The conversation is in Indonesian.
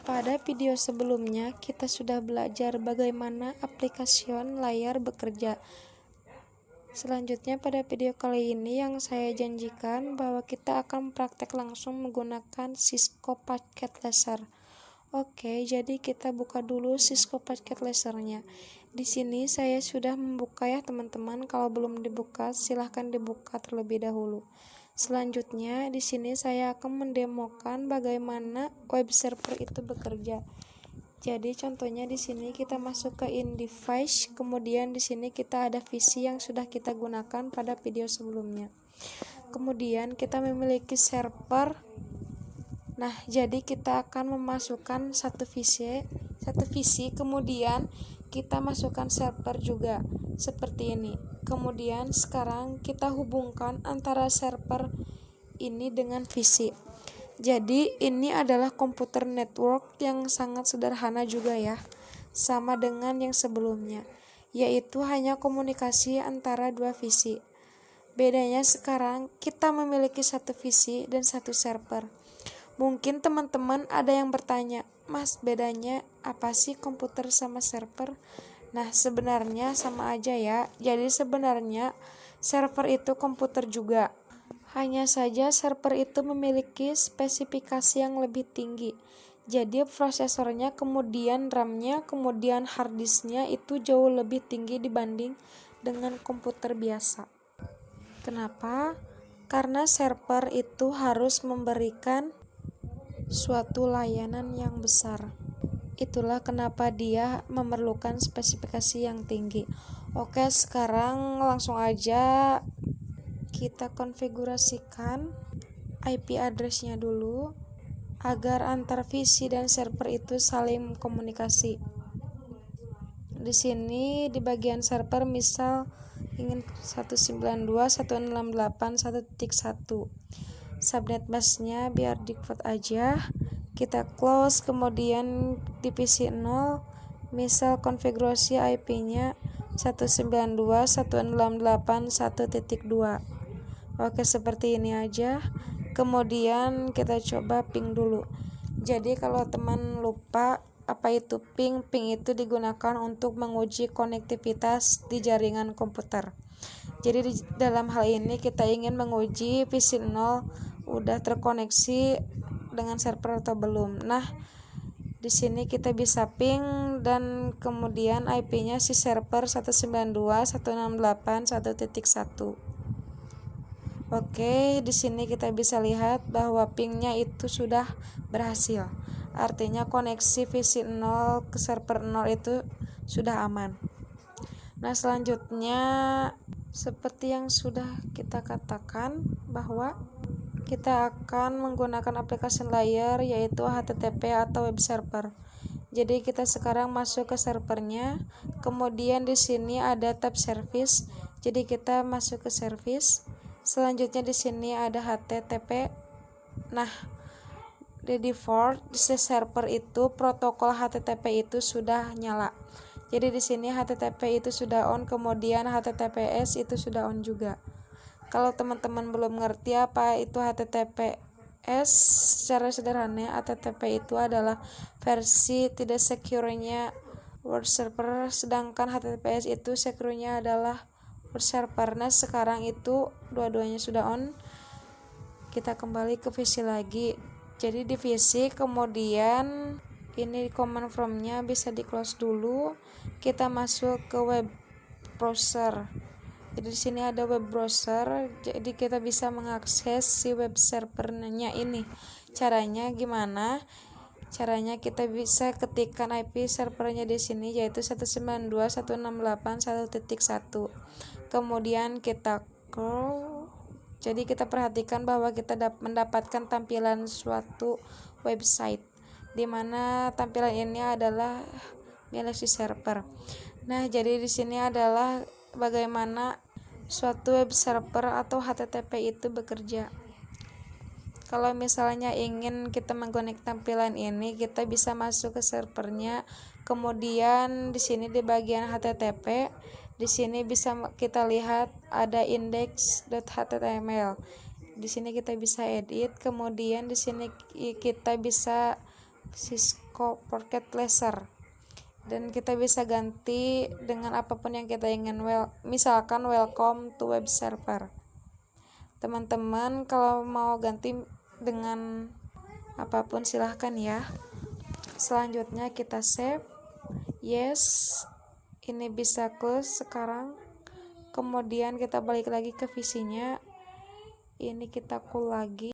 Pada video sebelumnya, kita sudah belajar bagaimana aplikasi layar bekerja. Selanjutnya, pada video kali ini yang saya janjikan bahwa kita akan praktek langsung menggunakan Cisco Packet Laser. Oke, jadi kita buka dulu Cisco Packet Lasernya. Di sini saya sudah membuka ya teman-teman. Kalau belum dibuka, silahkan dibuka terlebih dahulu. Selanjutnya, di sini saya akan mendemokan bagaimana web server itu bekerja. Jadi contohnya di sini kita masuk ke in device, kemudian di sini kita ada VC yang sudah kita gunakan pada video sebelumnya. Kemudian kita memiliki server. Nah, jadi kita akan memasukkan satu VC, kemudian kita masukkan server juga seperti ini. Kemudian sekarang kita hubungkan antara server ini dengan VC. Jadi ini adalah komputer network yang sangat sederhana juga ya, sama dengan yang sebelumnya, yaitu hanya komunikasi antara dua VC. Bedanya sekarang kita memiliki satu VC dan satu server. Mungkin teman-teman ada yang bertanya, Mas, bedanya apa sih komputer sama server? Nah, sebenarnya sama aja ya. Jadi sebenarnya server itu komputer juga. Hanya saja server itu memiliki spesifikasi yang lebih tinggi. Jadi prosesornya, kemudian RAM-nya, kemudian hard disk-nya itu jauh lebih tinggi dibanding dengan komputer biasa. Kenapa? Karena server itu harus memberikan suatu layanan yang besar. Itulah kenapa dia memerlukan spesifikasi yang tinggi. Oke, sekarang langsung aja kita konfigurasikan IP address-nya dulu agar antar VC dan server itu saling komunikasi. Di sini di bagian server misal ingin 192.168.1.1. Subnet busnya biar default aja. Kita close, kemudian di PC 0 misal konfigurasi IP-nya 192.168.1.2. Oke, seperti ini aja. Kemudian kita coba ping dulu. Jadi kalau teman lupa apa itu ping itu digunakan untuk menguji konektivitas di jaringan komputer. Jadi di dalam hal ini kita ingin menguji PC 0 udah terkoneksi dengan server atau belum. Nah, di sini kita bisa ping dan kemudian IP-nya si server 192.168.1.1. Oke, di sini kita bisa lihat bahwa pingnya itu sudah berhasil. Artinya koneksi VC 0 ke server 0 itu sudah aman. Nah, selanjutnya seperti yang sudah kita katakan bahwa kita akan menggunakan aplikasi layar yaitu HTTP atau web server. Jadi kita sekarang masuk ke servernya, kemudian di sini ada tab service. Jadi kita masuk ke service. Selanjutnya di sini ada HTTP. Nah, di default di server itu protokol HTTP itu sudah nyala. Jadi di sini HTTP itu sudah on, kemudian HTTPS itu sudah on juga. Kalau teman-teman belum ngerti apa itu HTTPS, secara sederhana HTTP itu adalah versi tidak secure-nya web server, sedangkan HTTPS itu secure-nya adalah web server. Nah, sekarang itu dua-duanya sudah on. Kita kembali ke VC lagi. Jadi di VC kemudian ini command from-nya bisa di close dulu. Kita masuk ke web browser. Jadi di sini ada web browser, jadi kita bisa mengakses si web servernya ini. Caranya gimana? Caranya kita bisa ketikkan IP servernya di sini yaitu 192.168.1.1. Kemudian kita crawl. Jadi kita perhatikan bahwa kita mendapatkan tampilan suatu website di mana tampilan ini adalah milik si server. Nah, jadi di sini adalah bagaimana suatu web server atau HTTP itu bekerja. Kalau misalnya ingin kita menggunakan tampilan ini, kita bisa masuk ke servernya. Kemudian di sini di bagian HTTP, di sini bisa kita lihat ada index.html. Di sini kita bisa edit, kemudian di sini kita bisa Cisco Pocket Laser, dan kita bisa ganti dengan apapun yang kita ingin, misalkan welcome to web server. Teman-teman kalau mau ganti dengan apapun silahkan ya. Selanjutnya kita save, yes, ini bisa close sekarang. Kemudian kita balik lagi ke visinya, ini kita cool lagi.